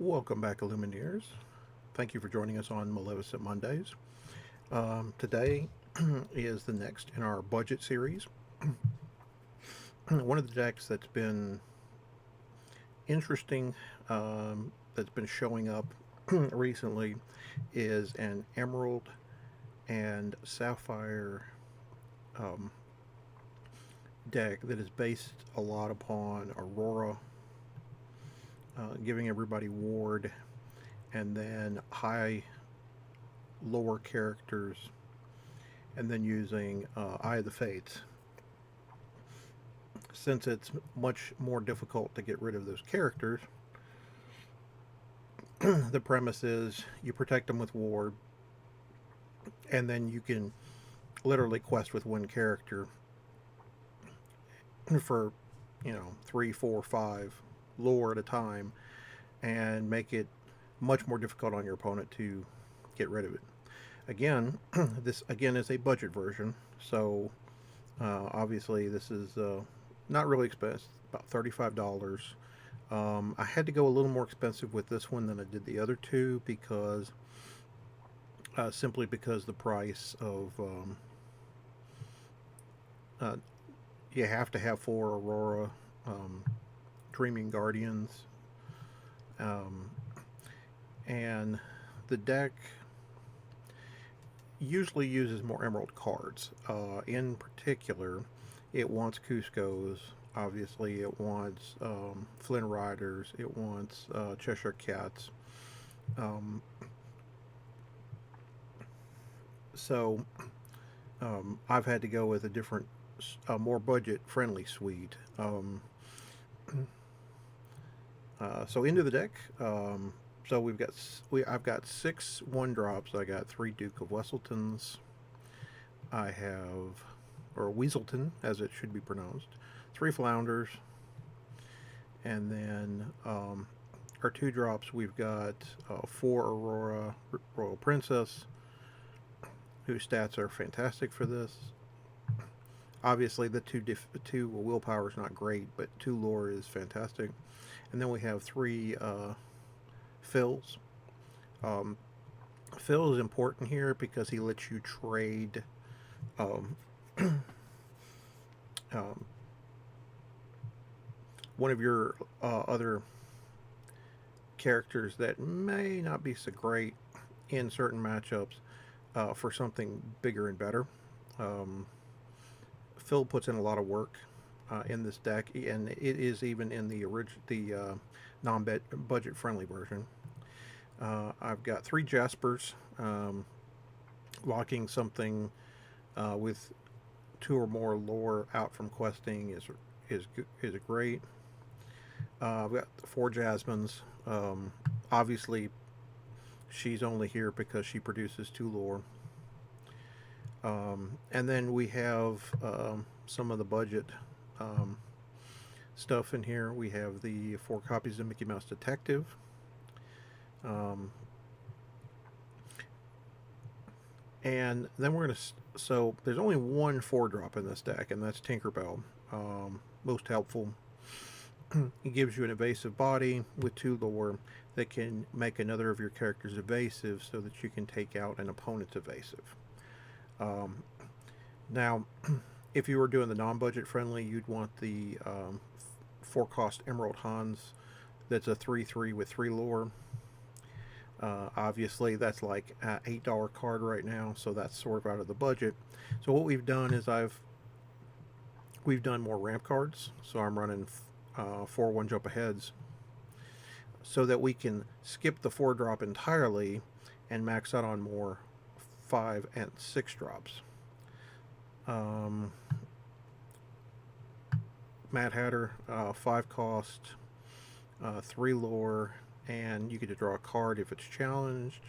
Welcome back, Illumineers. Thank you for joining us on Maleficent Mondays. Today is the next in our budget series. One of the decks that's been interesting, that's been showing up recently, is an Emerald and Sapphire um, deck that is based a lot upon Aurora, giving everybody ward, and then high lower characters, and then using Eye of the Fates. Since it's much more difficult to get rid of those characters, the premise is you protect them with ward, and then you can literally quest with one character for, 3, 4, 5 lore at a time, and make it much more difficult on your opponent to get rid of it. Again, this again is a budget version, so obviously this is not really expensive, about $35. I had to go a little more expensive with this one than I did the other two because simply because the price of uh, you have to have 4 Aurora um, Dreaming Guardians, um, and the deck usually uses more Emerald cards. In particular, it wants Cusco's. Obviously, it wants Flynn Riders. It wants Cheshire Cats. Um, so I've had to go with a different, more budget-friendly suite. So into the deck. So I've got 6 1-drops. I got 3 Duke of Wesseltons. I have, or Weaselton as it should be pronounced, 3 Flounders, and then our 2-drops we've got 4 Aurora Royal Princess, whose stats are fantastic for this. Obviously, the two willpower is not great, but 2 lore is fantastic. And then we have 3 fills. Um, Phil is important here because he lets you trade um, um, one of your other characters that may not be so great in certain matchups for something bigger and better. Um, Phil puts in a lot of work in this deck, and it is even in the non-budget friendly version. I've got 3 Jaspers. Locking something with 2 or more lore out from questing is great. I've got 4 Jasmines. Obviously, she's only here because she produces 2 lore. And then we have some of the budget um, stuff in here. We have the 4 copies of Mickey Mouse Detective. Um, and then we're going to. So there's only 1 4-drop in this deck, and that's Tinkerbell. Most helpful. It gives you an evasive body with 2 lore that can make another of your characters evasive so that you can take out an opponent's evasive. Now, if you were doing the non-budget friendly, you'd want the 4-cost Emerald Hans. That's a 3/3 with 3 lore. Obviously, that's like an $8 card right now, so that's sort of out of the budget. So what we've done is we've done more ramp cards. So I'm running 4 1-jump aheads, so that we can skip the 4-drop entirely and max out on more 5 and 6 drops. Mad Hatter, 5 cost, 3 lore, and you get to draw a card if it's challenged.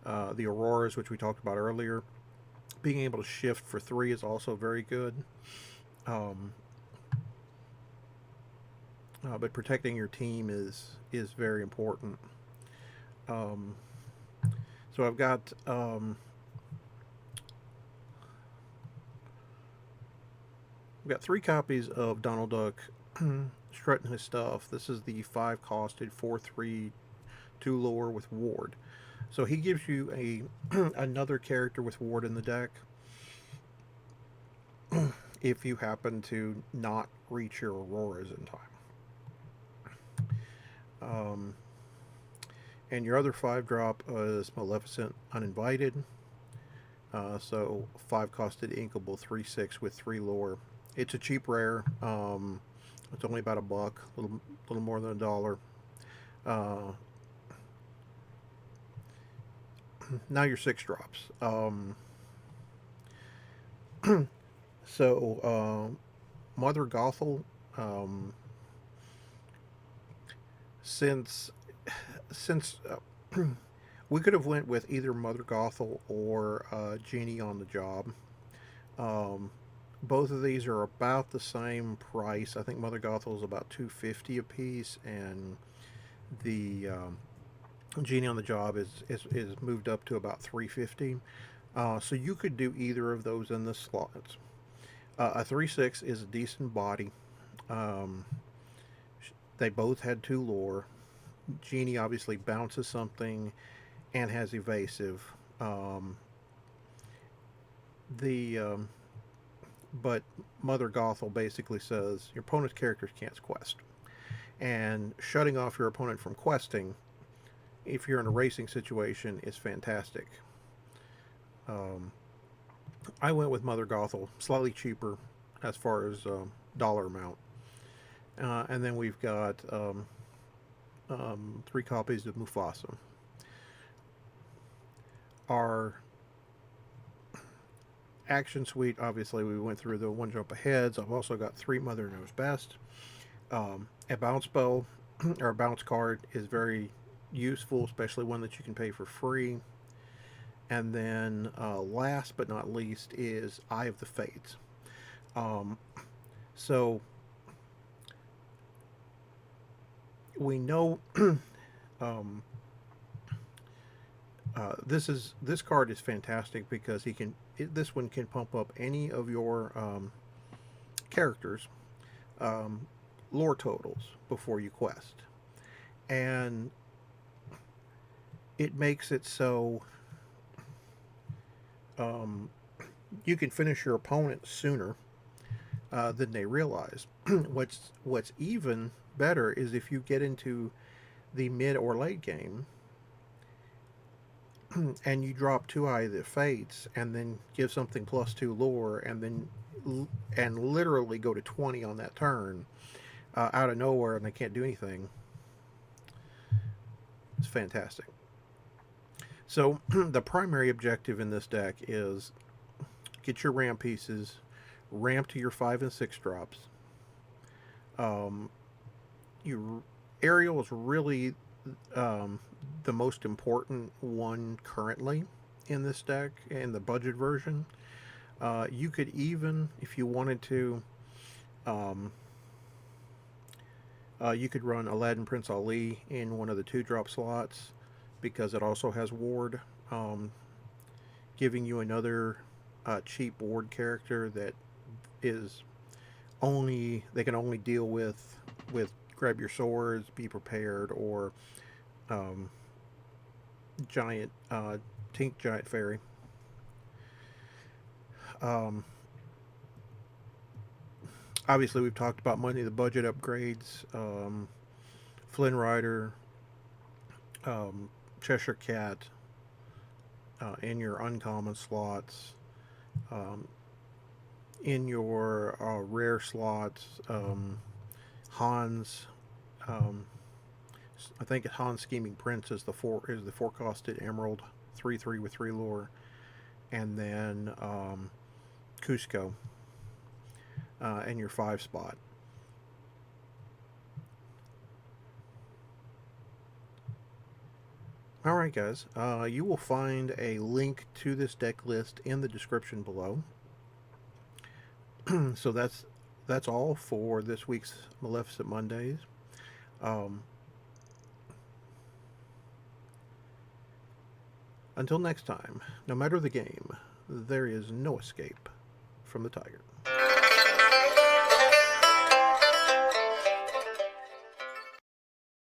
The Auroras, which we talked about earlier, being able to shift for 3 is also very good. But protecting your team is very important. So I've got we've got 3 copies of Donald Duck strutting his stuff. This is the 5 costed 4/3 2 lore with Ward. So he gives you a another character with Ward in the deck if you happen to not reach your Auroras in time. And your other 5-drop is Maleficent Uninvited. So 5 costed inkable 3/6 with 3 lore. It's a cheap rare. It's only about $1, a little more than $1. Now your 6 drops. Mother Gothel. Since we could have went with either Mother Gothel or Genie on the Job. Both of these are about the same price. I think Mother Gothel is about $250 a piece, and the Genie on the Job is moved up to about $350. So you could do either of those in the slots. A 3/6 is a decent body. They both had 2 lore. Genie obviously bounces something and has evasive. But Mother Gothel basically says your opponent's characters can't quest. And shutting off your opponent from questing, if you're in a racing situation, is fantastic. I went with Mother Gothel, slightly cheaper as far as dollar amount. And then we've got 3 copies of Mufasa. Our action suite, obviously, we went through the 1 jump aheads. I've also got 3 Mother Knows Best. A bounce spell or a bounce card is very useful, especially one that you can pay for free. And then last but not least is Eye of the Fates. So we know this card is fantastic because this one can pump up any of your characters lore totals before you quest, and it makes it so you can finish your opponent sooner than they realize. What's even better is if you get into the mid or late game and you drop 2 Eye of the Fates and then give something +2 lore and literally go to 20 on that turn out of nowhere, and they can't do anything. It's fantastic. So the primary objective in this deck is get your ramp pieces, ramp to your 5 and 6 drops. Aerial is really the most important one currently in this deck, in the budget version. You could even, if you wanted to, you could run Aladdin Prince Ali in one of the 2-drop slots because it also has Ward, giving you another cheap Ward character that is they can only deal with grab your swords, be prepared, or giant Tink Giant Fairy. Obviously, we've talked about money, the budget upgrades, Flynn Rider, Cheshire Cat in your uncommon slots, in your rare slots, Hans. I think Han's Scheming Prince is the 4-costed Emerald 3/3 with 3 lore, and then Cusco in your 5 spot. Alright guys, you will find a link to this deck list in the description below. So that's all for this week's Maleficent Mondays. Until next time, no matter the game, there is no escape from the tiger.